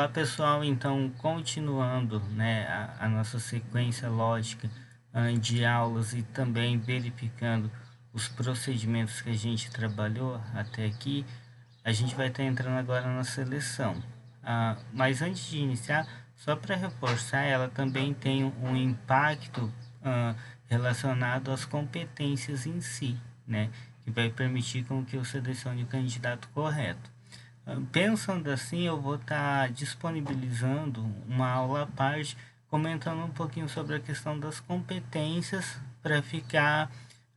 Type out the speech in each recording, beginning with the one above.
Olá pessoal, então continuando, né, a nossa sequência lógica de aulas e também verificando os procedimentos que a gente trabalhou até aqui, a gente vai estar entrando agora na seleção. Mas antes de iniciar, só para reforçar, ela também tem um impacto relacionado às competências em si, né, que vai permitir com que eu selecione o candidato correto. Pensando assim, eu vou estar disponibilizando uma aula à parte, comentando um pouquinho sobre a questão das competências para ficar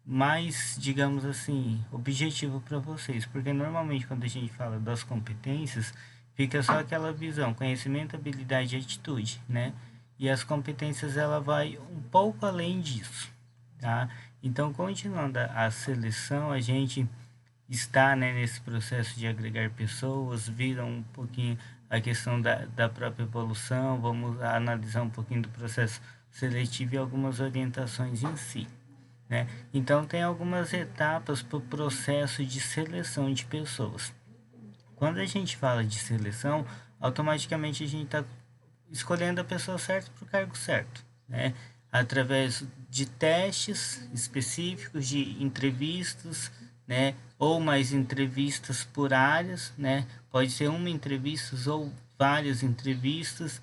mais, digamos assim, objetivo para vocês. Porque normalmente quando a gente fala das competências, fica só aquela visão, conhecimento, habilidade e atitude, né? E as competências ela vai um pouco além disso, tá? Então, continuando a seleção, a gente está, né, nesse processo de agregar pessoas, vira um pouquinho a questão da própria evolução, vamos analisar um pouquinho do processo seletivo e algumas orientações em si, né? Então tem algumas etapas para o processo de seleção de pessoas. Quando a gente fala de seleção, automaticamente a gente está escolhendo a pessoa certa para o cargo certo, né? Através de testes específicos, de entrevistas, né? Ou mais entrevistas por áreas, né? Pode ser uma entrevista ou várias entrevistas,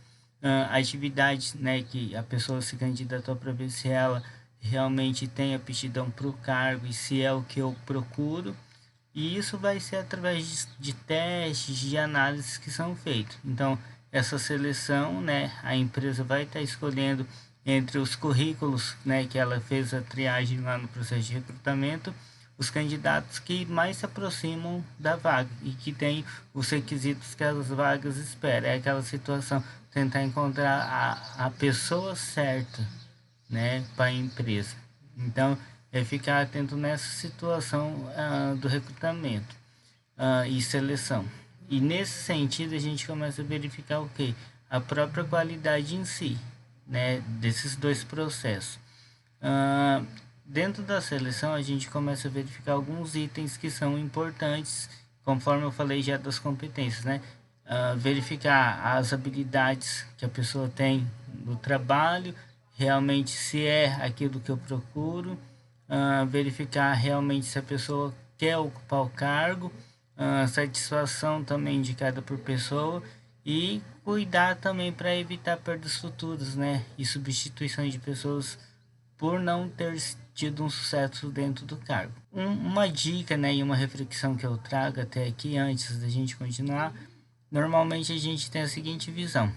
atividades, né? Que a pessoa se candidatou para ver se ela realmente tem aptidão para o cargo e se é o que eu procuro. E isso vai ser através de testes, de análises que são feitos. Então, essa seleção, né, a empresa vai estar escolhendo entre os currículos, né, que ela fez a triagem lá no processo de recrutamento, os candidatos que mais se aproximam da vaga e que tem os requisitos que as vagas esperam. É aquela situação, tentar encontrar a pessoa certa, né, para a empresa. Então, é ficar atento nessa situação do recrutamento e seleção. E nesse sentido, a gente começa a verificar o que? A própria qualidade em si, né, desses dois processos. Dentro da seleção, a gente começa a verificar alguns itens que são importantes, conforme eu falei já das competências, né? Verificar as habilidades que a pessoa tem no trabalho, realmente se é aquilo que eu procuro, verificar realmente se a pessoa quer ocupar o cargo, satisfação também indicada por pessoa e cuidar também para evitar perdas futuras, né? E substituição de pessoas por não ter tido um sucesso dentro do cargo. Uma dica, né, e uma reflexão que eu trago até aqui antes da gente continuar, normalmente a gente tem a seguinte visão: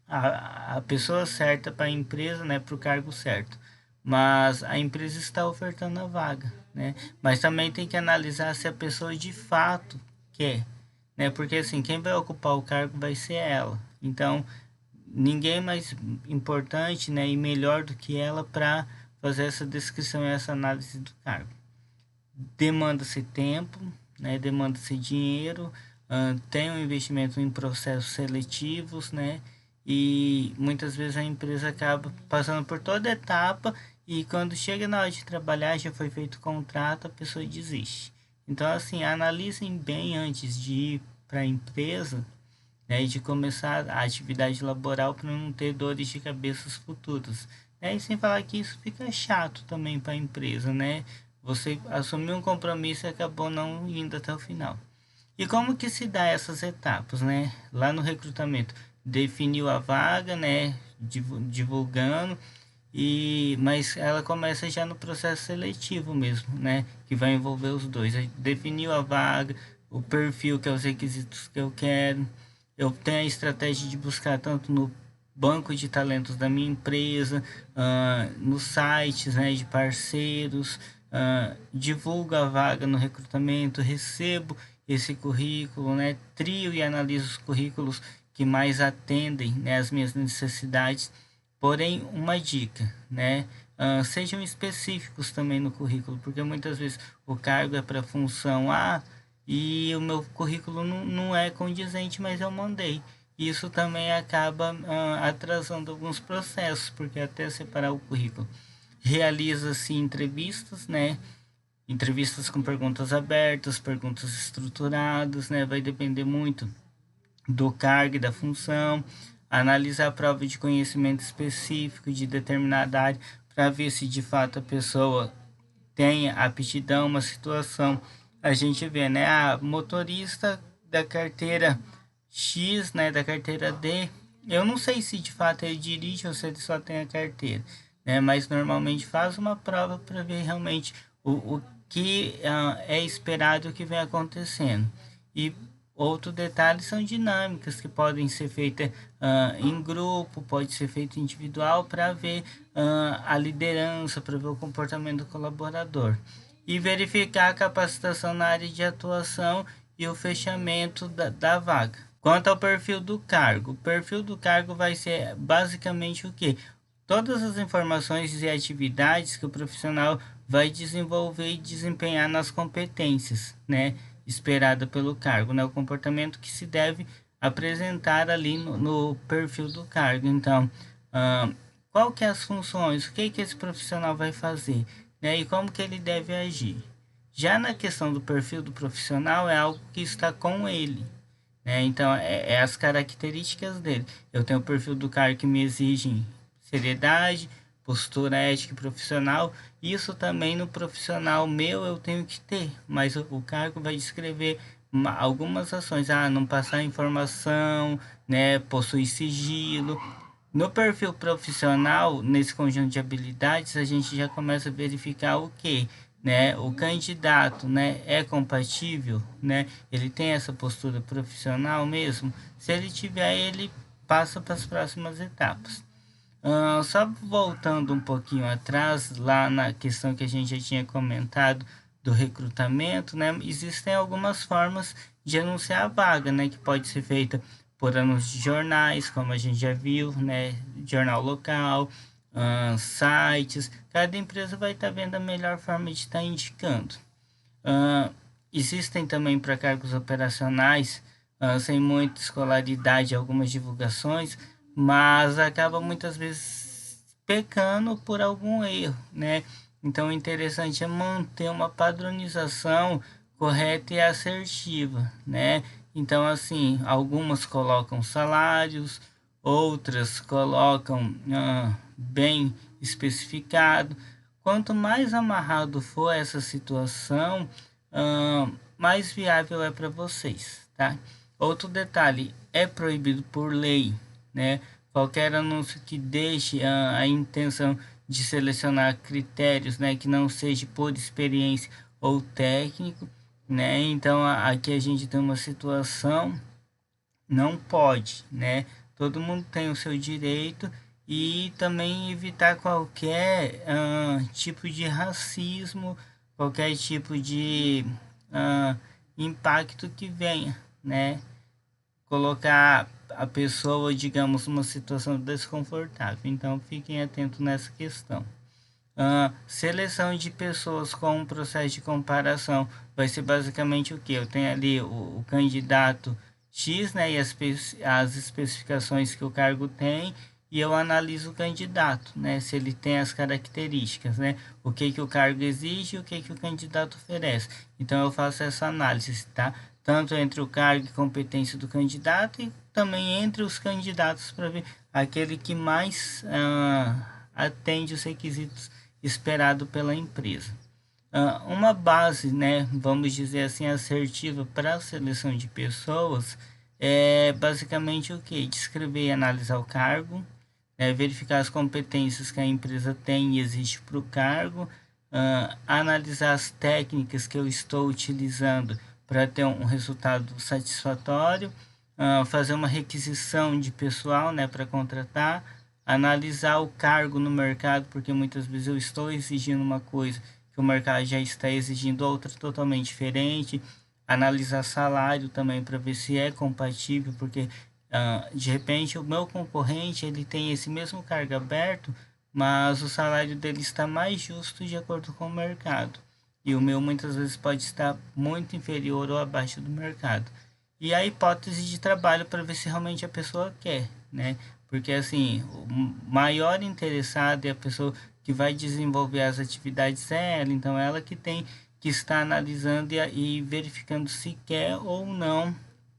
a pessoa certa para a empresa, né, para o cargo certo, mas a empresa está ofertando a vaga, né? Mas também tem que analisar se a pessoa de fato quer, né? Porque assim, quem vai ocupar o cargo vai ser ela. Então, ninguém mais importante, né, e melhor do que ela para fazer essa descrição e essa análise do cargo. Demanda-se tempo, né, demanda-se dinheiro, tem um investimento em processos seletivos, né, e muitas vezes a empresa acaba passando por toda a etapa e quando chega na hora de trabalhar, já foi feito o contrato, a pessoa desiste. Então, assim, analisem bem antes de ir para a empresa, né, e de começar a atividade laboral para não ter dores de cabeças futuras. E sem falar que isso fica chato também para a empresa, né? Você assumiu um compromisso e acabou não indo até o final. E como que se dá essas etapas, né? Lá no recrutamento, definiu a vaga, né? Divulgando, mas ela começa já no processo seletivo mesmo, né? Que vai envolver os dois. Definiu a vaga, o perfil, que é os requisitos que eu quero. Eu tenho a estratégia de buscar tanto no banco de talentos da minha empresa, nos sites, né, de parceiros, divulgo a vaga no recrutamento, recebo esse currículo, né, trio e analiso os currículos que mais atendem, né, as minhas necessidades. Porém, uma dica, né, sejam específicos também no currículo, porque muitas vezes o cargo é para função A e o meu currículo não é condizente, mas eu mandei. Isso também acaba atrasando alguns processos, porque até separar o currículo realiza-se entrevistas, né? Entrevistas com perguntas abertas, perguntas estruturadas, né? Vai depender muito do cargo e da função, analisar a prova de conhecimento específico de determinada área para ver se de fato a pessoa tem aptidão, uma situação. A gente vê, né, a motorista da carteira X, né, da carteira D, eu não sei se de fato ele dirige ou se ele só tem a carteira, né, mas normalmente faz uma prova para ver realmente o que é esperado que vem acontecendo. E outro detalhe são dinâmicas que podem ser feitas em grupo, pode ser feito individual para ver a liderança, para ver o comportamento do colaborador. E verificar a capacitação na área de atuação e o fechamento da vaga. Quanto ao perfil do cargo, o perfil do cargo vai ser basicamente o que? Todas as informações e atividades que o profissional vai desenvolver e desempenhar nas competências, né, esperada pelo cargo, né, o comportamento que se deve apresentar ali no perfil do cargo. Então, qual que é as funções, o que esse profissional vai fazer, né, e como que ele deve agir. Já na questão do perfil do profissional é algo que está com ele, né? Então, é as características dele. Eu tenho o perfil do cara que me exige seriedade, postura ética e profissional. Isso também no profissional meu eu tenho que ter, mas o cargo vai descrever algumas ações. Não passar informação, né? Possuir sigilo. No perfil profissional, nesse conjunto de habilidades, a gente já começa a verificar o que, né? O candidato, né, é compatível, né? Ele tem essa postura profissional mesmo. Se ele tiver, ele passa para as próximas etapas. Só voltando um pouquinho atrás, lá na questão que a gente já tinha comentado do recrutamento, né? Existem algumas formas de anunciar a vaga, né? Que pode ser feita por anúncios de jornais, como a gente já viu, né? Jornal local, sites. Cada empresa vai estar vendo a melhor forma de estar indicando. Existem também para cargos operacionais, sem muita escolaridade, algumas divulgações, mas acaba muitas vezes pecando por algum erro, né? Então, o interessante é manter uma padronização correta e assertiva, né? Então, assim, algumas colocam salários, outras colocam bem especificado. Quanto mais amarrado for essa situação, mais viável é para vocês, tá? Outro detalhe, é proibido por lei, né? Qualquer anúncio que deixe a intenção de selecionar critérios, né, que não seja por experiência ou técnico, né? Então aqui a gente tem uma situação, não pode, né? Todo mundo tem o seu direito e também evitar qualquer tipo de racismo, qualquer tipo de impacto que venha, né? Colocar a pessoa, digamos, numa situação desconfortável. Então, fiquem atentos nessa questão. Seleção de pessoas com um processo de comparação vai ser basicamente o que? Eu tenho ali o candidato X, né, e as especificações que o cargo tem, e eu analiso o candidato, né, se ele tem as características, né, o que o cargo exige e o que o candidato oferece. Então eu faço essa análise, tá? Tanto entre o cargo e competência do candidato e também entre os candidatos para ver aquele que mais atende os requisitos esperado pela empresa. Uma base, né, vamos dizer assim, assertiva para a seleção de pessoas é basicamente o que? Descrever e analisar o cargo, verificar as competências que a empresa tem e existe para o cargo, analisar as técnicas que eu estou utilizando para ter um resultado satisfatório, fazer uma requisição de pessoal, né, para contratar, analisar o cargo no mercado, porque muitas vezes eu estou exigindo uma coisa que o mercado já está exigindo outra totalmente diferente, analisar salário também para ver se é compatível, porque de repente o meu concorrente ele tem esse mesmo cargo aberto, mas o salário dele está mais justo de acordo com o mercado. E o meu muitas vezes pode estar muito inferior ou abaixo do mercado. E a hipótese de trabalho para ver se realmente a pessoa quer, né? Porque assim, o maior interessado é a pessoa que vai desenvolver as atividades é ela, então ela que tem que estar analisando e verificando se quer ou não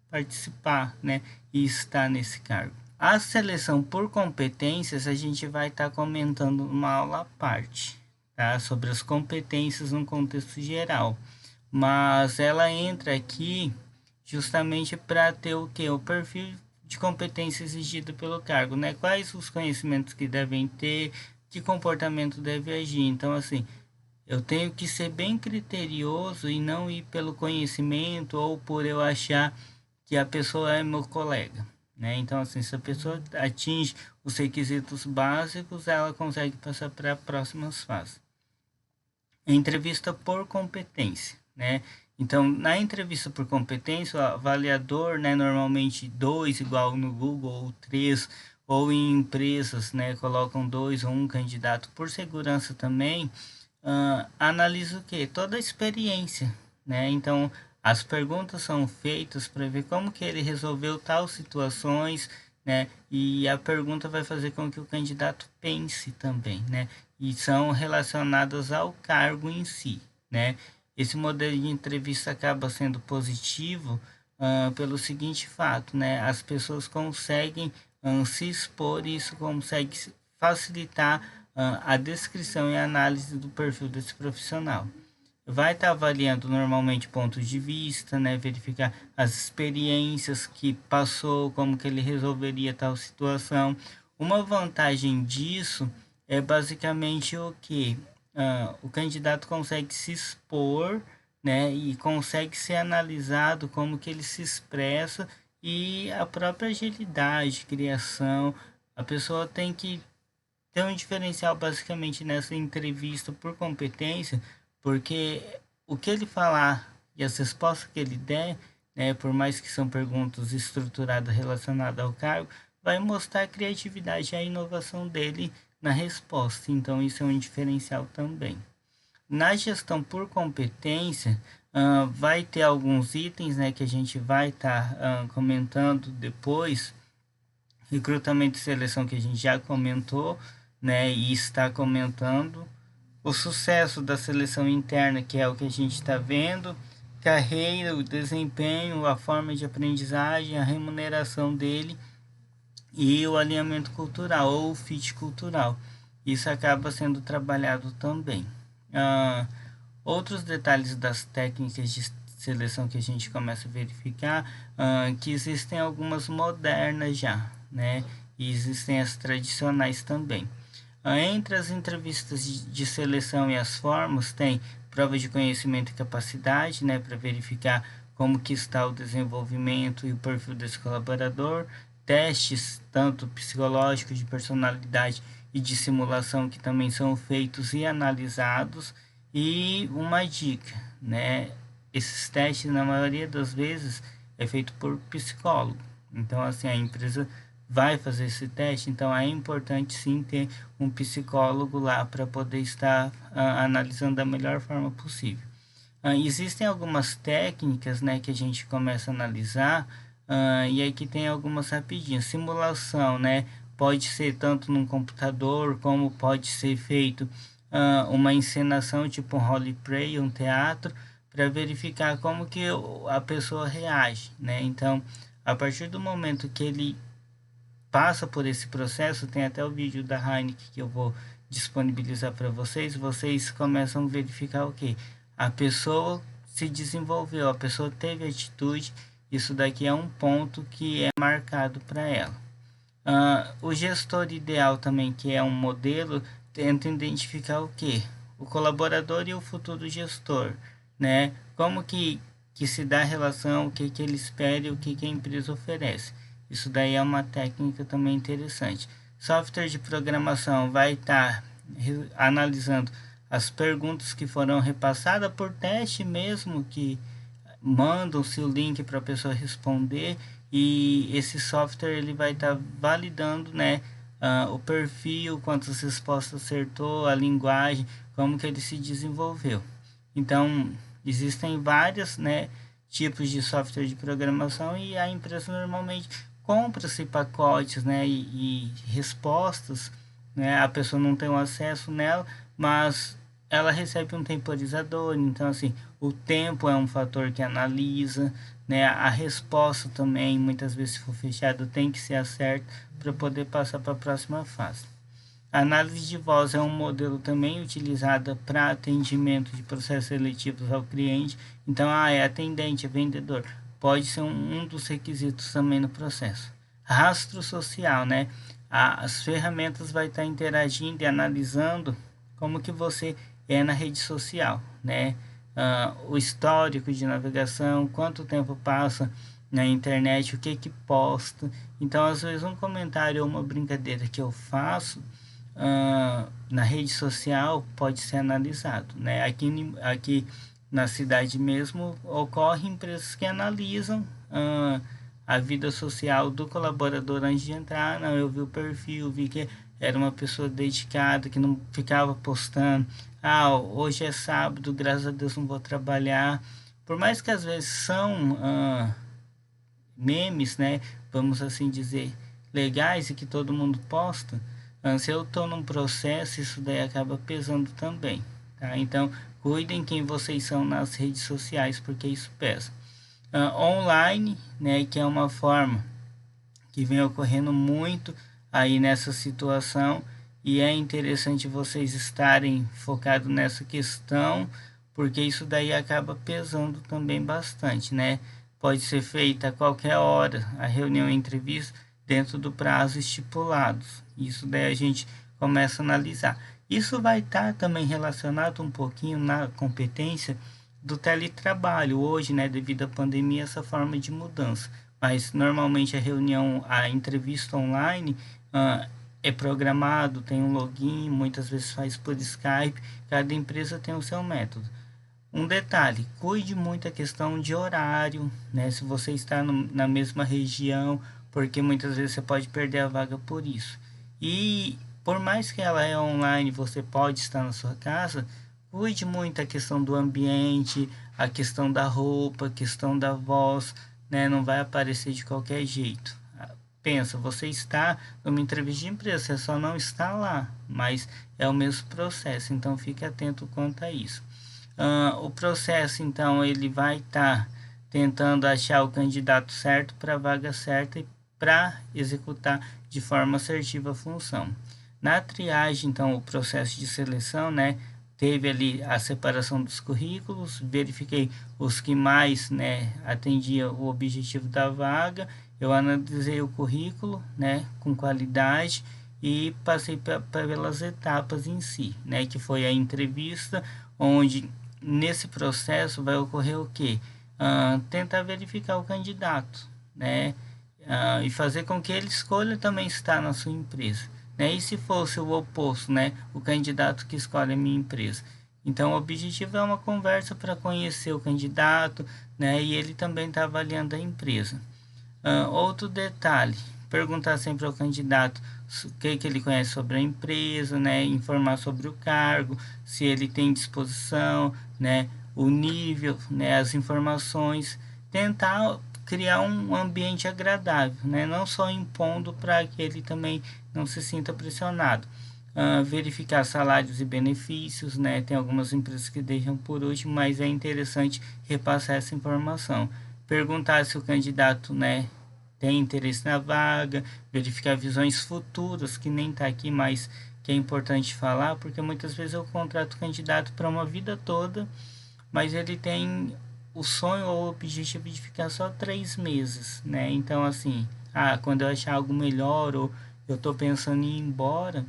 participar, né, e estar nesse cargo. A seleção por competências a gente vai estar comentando uma aula à parte, tá, sobre as competências no contexto geral, mas ela entra aqui justamente para ter o que? O perfil de competência exigido pelo cargo, né? Quais os conhecimentos que devem ter, que comportamento deve agir. Então, assim, eu tenho que ser bem criterioso e não ir pelo conhecimento ou por eu achar que a pessoa é meu colega, né? Então, assim, se a pessoa atinge os requisitos básicos, ela consegue passar para próximas fases. Entrevista por competência, né? Então, na entrevista por competência, o avaliador, né, normalmente 2 igual no Google, ou 3, ou em empresas, né, colocam 2 ou 1 candidato por segurança também, analisa o que? Toda a experiência, né? Então, as perguntas são feitas para ver como que ele resolveu tal situações, né? E a pergunta vai fazer com que o candidato pense também, né? E são relacionadas ao cargo em si, né? Esse modelo de entrevista acaba sendo positivo pelo seguinte fato, né? As pessoas conseguem se expor e isso consegue facilitar a descrição e análise do perfil desse profissional. Vai estar avaliando normalmente pontos de vista, né? Verificar as experiências que passou, como que ele resolveria tal situação. Uma vantagem disso é basicamente o que? O candidato consegue se expor, né? E consegue ser analisado como que ele se expressa e a própria agilidade, criação. A pessoa tem que ter um diferencial basicamente nessa entrevista por competência, porque o que ele falar e as respostas que ele der, né, por mais que são perguntas estruturadas relacionadas ao cargo, vai mostrar a criatividade e a inovação dele na resposta. Então isso é um diferencial também. Na gestão por competência, vai ter alguns itens, né, que a gente vai estar comentando depois. Recrutamento e seleção que a gente já comentou, né, e está comentando. O sucesso da seleção interna, que é o que a gente está vendo. Carreira, o desempenho, a forma de aprendizagem, a remuneração dele e o alinhamento cultural ou o fit cultural. Isso acaba sendo trabalhado também. Outros detalhes das técnicas de seleção que a gente começa a verificar, que existem algumas modernas já, né? E existem as tradicionais também. Entre as entrevistas de seleção e as formas, tem prova de conhecimento e capacidade, né? Para verificar como que está o desenvolvimento e o perfil desse colaborador. Testes, tanto psicológicos, de personalidade e de simulação, que também são feitos e analisados. E uma dica, né? Esses testes, na maioria das vezes, é feito por psicólogo. Então, assim, a empresa vai fazer esse teste, então é importante sim ter um psicólogo lá para poder estar analisando da melhor forma possível. Existem algumas técnicas, né, que a gente começa a analisar, e aqui tem algumas rapidinhas. Simulação, né, pode ser tanto num computador, como pode ser feito uma encenação, tipo um roleplay, um teatro, para verificar como que a pessoa reage, né? Então, a partir do momento que ele passa por esse processo, tem até o vídeo da Heineken que eu vou disponibilizar para vocês, vocês começam a verificar o que? A pessoa se desenvolveu, a pessoa teve atitude, isso daqui é um ponto que é marcado para ela. O gestor ideal também, que é um modelo, tenta identificar o que? O colaborador e o futuro gestor, né? Como que se dá a relação, o que ele espera e o que a empresa oferece. Isso daí é uma técnica também interessante. Software de programação vai estar analisando as perguntas que foram repassadas por teste mesmo, que mandam-se o link para a pessoa responder e esse software ele vai estar validando, né, o perfil, quantas respostas acertou, a linguagem, como que ele se desenvolveu. Então, existem vários, né, tipos de software de programação e a empresa normalmente compra-se pacotes, né, e respostas, né, a pessoa não tem um acesso nela, mas ela recebe um temporizador, então assim, o tempo é um fator que analisa, né? A resposta também, muitas vezes, se for fechado, tem que ser a certa para poder passar para a próxima fase. A análise de voz é um modelo também utilizado para atendimento de processos seletivos ao cliente. Então, é atendente, é vendedor. Pode ser um dos requisitos também no processo. Rastro social, né? As ferramentas vai estar interagindo e analisando como que você é na rede social, né? O histórico de navegação, quanto tempo passa na internet, o que posta. Então, às vezes, um comentário ou uma brincadeira que eu faço na rede social pode ser analisado, né? Aqui na cidade mesmo ocorrem empresas que analisam a vida social do colaborador antes de entrar. Não, eu vi o perfil, vi que era uma pessoa dedicada, que não ficava postando, hoje é sábado, graças a Deus não vou trabalhar. Por mais que às vezes são memes, né, vamos assim dizer, legais e que todo mundo posta, se eu estou num processo, isso daí acaba pesando também, tá? Então, cuidem quem vocês são nas redes sociais, porque isso pesa. Online, né, que é uma forma que vem ocorrendo muito aí nessa situação, e é interessante vocês estarem focados nessa questão, porque isso daí acaba pesando também bastante, né? Pode ser feita a qualquer hora a reunião e entrevista dentro do prazo estipulado. Isso daí a gente começa a analisar. Isso vai estar também relacionado um pouquinho na competência do teletrabalho hoje, né, devido à pandemia, essa forma de mudança. Mas normalmente a entrevista online é programado, tem um login, muitas vezes faz por Skype, cada empresa tem o seu método. Um detalhe, cuide muito a questão de horário, né? Se você está na mesma região, porque muitas vezes você pode perder a vaga por isso. E por mais que ela é online, você pode estar na sua casa, cuide muito a questão do ambiente, a questão da roupa, a questão da voz, né? Não vai aparecer de qualquer jeito. Pensa, você está numa entrevista de empresa, você só não está lá, mas é o mesmo processo, então fique atento quanto a isso. O processo, então, ele vai estar tentando achar o candidato certo para a vaga certa e para executar de forma assertiva a função. Na triagem, então, o processo de seleção, né, teve ali a separação dos currículos, verifiquei os que mais, né, atendia o objetivo da vaga, eu analisei o currículo, né, com qualidade e passei pelas etapas em si, né, que foi a entrevista, onde nesse processo vai ocorrer o quê? Tentar verificar o candidato, né? E fazer com que ele escolha também estar na sua empresa, né? E se fosse o oposto, né? O candidato que escolhe a minha empresa. Então, o objetivo é uma conversa para conhecer o candidato, né? E ele também está avaliando a empresa. Outro detalhe, perguntar sempre ao candidato o que ele conhece sobre a empresa, né? Informar sobre o cargo, se ele tem disposição, né? O nível, né? As informações, tentar criar um ambiente agradável, né? Não só impondo para que ele também não se sinta pressionado. Verificar salários e benefícios, né? Tem algumas empresas que deixam por último, mas é interessante repassar essa informação. Perguntar se o candidato, né, tem interesse na vaga, verificar visões futuras, que nem está aqui, mas que é importante falar, porque muitas vezes eu contrato o candidato para uma vida toda, mas ele tem o sonho ou o objetivo de ficar só 3 meses, né? Então, assim, quando eu achar algo melhor ou eu estou pensando em ir embora,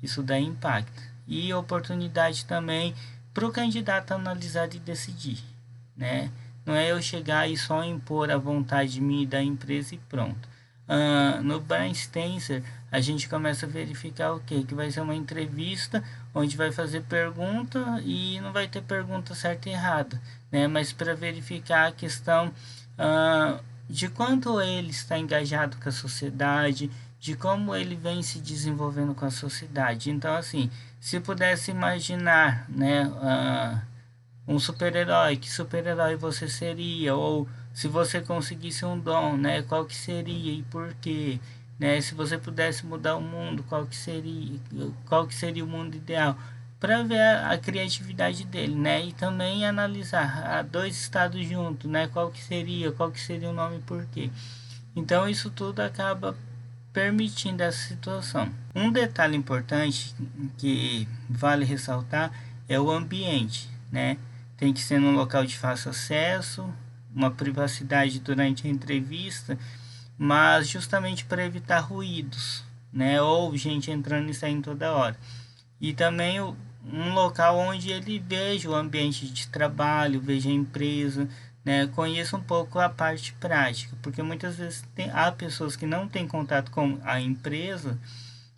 isso dá impacto. E oportunidade também para o candidato analisar e decidir, né? Não é eu chegar e só impor a vontade minha e da empresa e pronto. No Brian Stenser, a gente começa a verificar o quê? Que vai ser uma entrevista onde vai fazer pergunta e não vai ter pergunta certa e errada, né? Mas para verificar a questão de quanto ele está engajado com a sociedade, de como ele vem se desenvolvendo com a sociedade. Então, assim, se pudesse imaginar, né, um super-herói, que super-herói você seria? Ou se você conseguisse um dom, né, qual que seria e por quê? Né, se você pudesse mudar o mundo, qual que seria o mundo ideal? para ver a criatividade dele, né? E também analisar dois estados juntos, né? Qual que seria o nome e por quê. Então isso tudo acaba permitindo essa situação. Um detalhe importante que vale ressaltar é o ambiente, né? Tem que ser num local de fácil acesso, uma privacidade durante a entrevista, mas justamente para evitar ruídos, né? Ou gente entrando e saindo toda hora. E também um local onde ele veja o ambiente de trabalho, veja a empresa, né? Conheça um pouco a parte prática, porque muitas vezes há pessoas que não têm contato com a empresa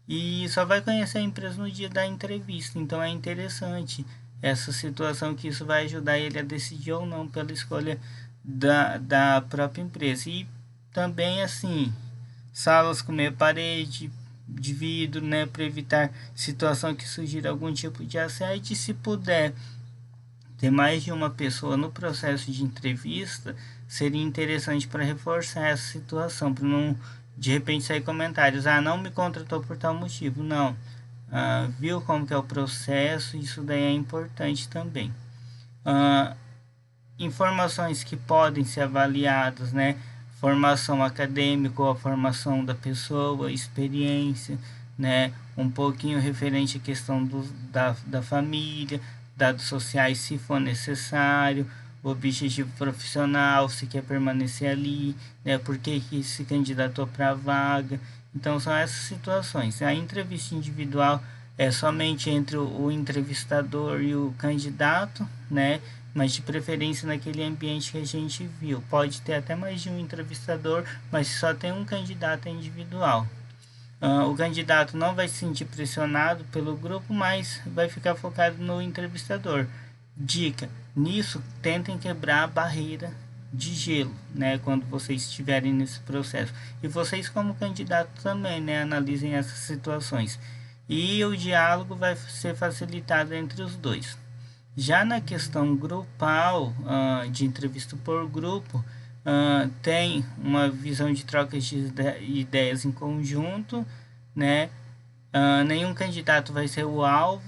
e só vai conhecer a empresa no dia da entrevista. Então é interessante essa situação, que isso vai ajudar ele a decidir ou não pela escolha da própria empresa. E também assim, salas com meia parede de vidro, né, para evitar situação que sugira algum tipo de assédio. E se puder ter mais de uma pessoa no processo de entrevista, seria interessante para reforçar essa situação, para não de repente sair comentários: não me contratou por tal motivo. Não, viu como que é o processo. Isso daí é importante também. Informações que podem ser avaliadas, né? Formação acadêmica ou a formação da pessoa, experiência, né? Um pouquinho referente à questão da família, dados sociais se for necessário, o objetivo profissional, se quer permanecer ali, né? Por que se candidatou para a vaga. Então são essas situações. A entrevista individual é somente entre o entrevistador e o candidato, né? Mas de preferência naquele ambiente que a gente viu. Pode ter até mais de um entrevistador, mas só tem um candidato individual. O candidato não vai se sentir pressionado pelo grupo, mas vai ficar focado no entrevistador. Dica: nisso, tentem quebrar a barreira de gelo, né, quando vocês estiverem nesse processo. E vocês, como candidato, também, né, analisem essas situações. E o diálogo vai ser facilitado entre os dois. Já na questão grupal, de entrevista por grupo, tem uma visão de trocas de ideias em conjunto, né? Nenhum candidato vai ser o alvo,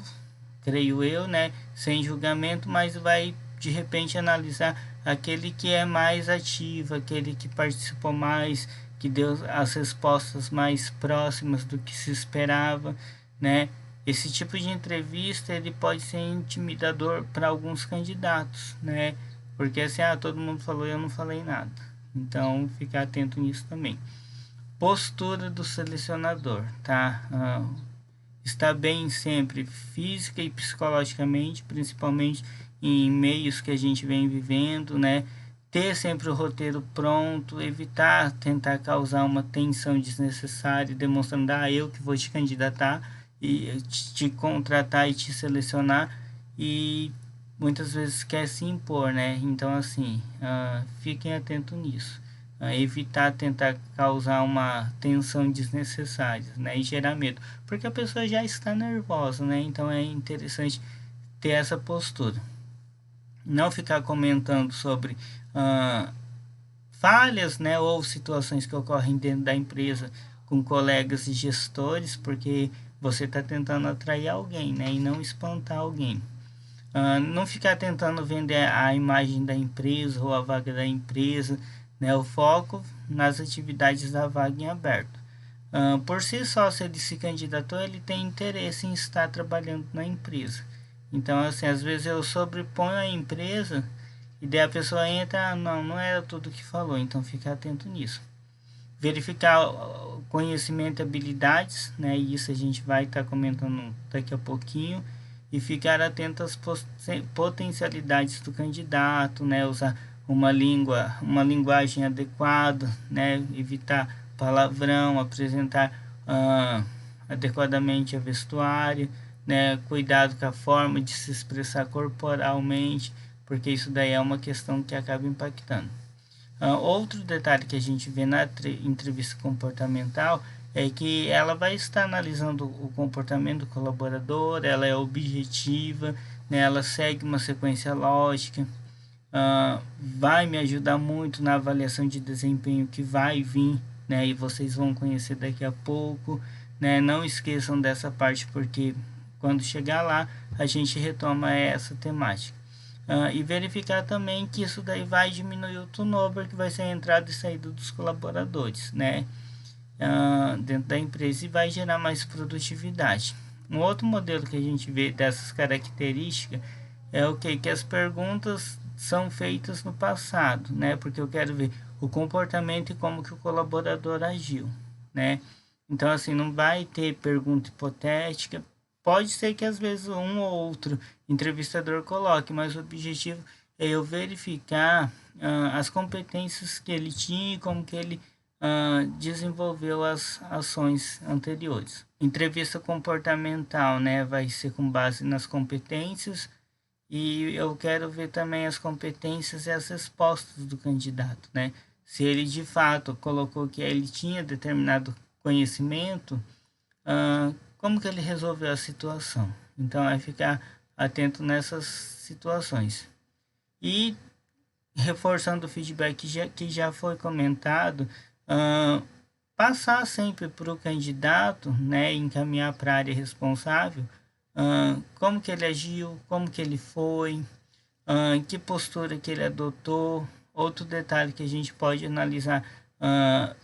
creio eu, né? Sem julgamento, mas vai de repente analisar aquele que é mais ativo, aquele que participou mais, que deu as respostas mais próximas do que se esperava, né? Esse tipo de entrevista ele pode ser intimidador para alguns candidatos, né? Porque assim, todo mundo falou e eu não falei nada. Então, ficar atento nisso também. Postura do selecionador, tá? Está bem sempre física e psicologicamente, principalmente em meios que a gente vem vivendo, né? Ter sempre o roteiro pronto, evitar tentar causar uma tensão desnecessária, demonstrando: eu que vou te candidatar e te contratar e te selecionar, e muitas vezes quer se impor, né? Então assim, fiquem atentos nisso. Evitar tentar causar uma tensão desnecessária, né? E gerar medo, porque a pessoa já está nervosa, né? Então é interessante ter essa postura. Não ficar comentando sobre falhas, né, ou situações que ocorrem dentro da empresa com colegas e gestores, porque você está tentando atrair alguém, né, e não espantar alguém. Não ficar tentando vender a imagem da empresa ou a vaga da empresa, né, o foco nas atividades da vaga em aberto. Por si só, se ele se candidatou, ele tem interesse em estar trabalhando na empresa. Então, assim, às vezes eu sobreponho a empresa e daí a pessoa entra: não era tudo que falou. Então, fica atento nisso. Verificar o conhecimento e habilidades, né? Isso a gente vai estar comentando daqui a pouquinho. E ficar atento às potencialidades do candidato, né? Usar uma linguagem adequada, né? Evitar palavrão, apresentar adequadamente a vestuário, né? Cuidado com a forma de se expressar corporalmente, porque isso daí é uma questão que acaba impactando. Outro detalhe que a gente vê na entrevista comportamental é que ela vai estar analisando o comportamento do colaborador, ela é objetiva, né? Ela segue uma sequência lógica, vai me ajudar muito na avaliação de desempenho que vai vir, né? E vocês vão conhecer daqui a pouco, né? Não esqueçam dessa parte, porque quando chegar lá, a gente retoma essa temática. E verificar também que isso daí vai diminuir o turnover, que vai ser a entrada e saída dos colaboradores, né? Dentro da empresa, e vai gerar mais produtividade. Um outro modelo que a gente vê dessas características é o que as perguntas são feitas no passado, né? Porque eu quero ver o comportamento e como que o colaborador agiu, né? Então, assim, não vai ter pergunta hipotética. Pode ser que às vezes um ou outro entrevistador coloque, mas o objetivo é eu verificar as competências que ele tinha e como que ele desenvolveu as ações anteriores. Entrevista comportamental, né, vai ser com base nas competências, e eu quero ver também as competências e as respostas do candidato, né? Se ele de fato colocou que ele tinha determinado conhecimento, como que ele resolveu a situação. Então é ficar atento nessas situações. E reforçando o feedback que já foi comentado, passar sempre para o candidato, né, encaminhar para a área responsável, como que ele agiu, como que ele foi, que postura que ele adotou. Outro detalhe que a gente pode analisar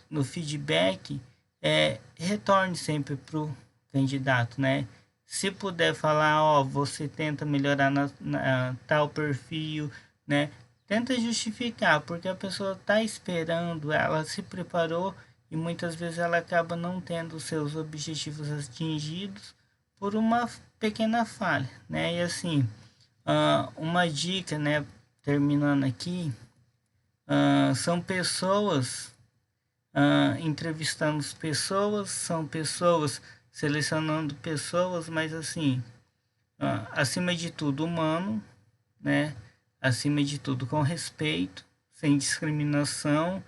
no feedback é retorne sempre para o candidato, né? Se puder falar, ó, você tenta melhorar na tal perfil, né? Tenta justificar, porque a pessoa está esperando, ela se preparou e muitas vezes ela acaba não tendo os seus objetivos atingidos por uma pequena falha, né? E assim, uma dica, né? Terminando aqui, são pessoas, entrevistando pessoas, são pessoas selecionando pessoas, mas assim, acima de tudo humano, né? Acima de tudo com respeito, sem discriminação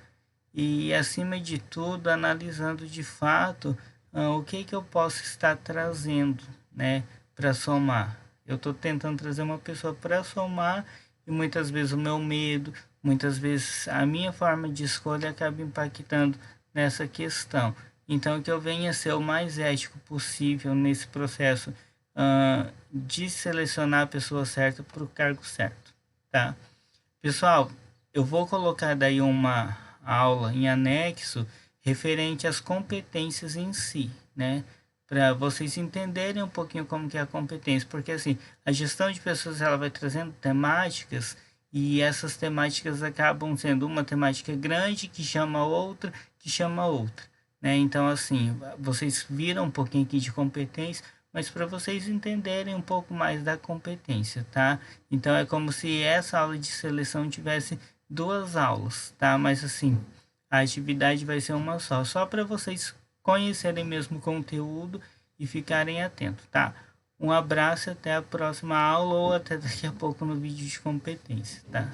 e acima de tudo analisando de fato o que eu posso estar trazendo, né, para somar. Eu estou tentando trazer uma pessoa para somar e muitas vezes o meu medo, muitas vezes a minha forma de escolha acaba impactando nessa questão. Então que eu venha a ser o mais ético possível nesse processo de selecionar a pessoa certa para o cargo certo, tá? Pessoal, eu vou colocar daí uma aula em anexo referente às competências em si, né? Para vocês entenderem um pouquinho como que é a competência, porque assim, a gestão de pessoas ela vai trazendo temáticas e essas temáticas acabam sendo uma temática grande que chama outra, né? Então assim, vocês viram um pouquinho aqui de competência, mas para vocês entenderem um pouco mais da competência, tá? Então é como se essa aula de seleção tivesse duas aulas, tá? Mas assim, a atividade vai ser uma só para vocês conhecerem mesmo o conteúdo e ficarem atentos, tá? Um abraço, até a próxima aula ou até daqui a pouco no vídeo de competência, tá?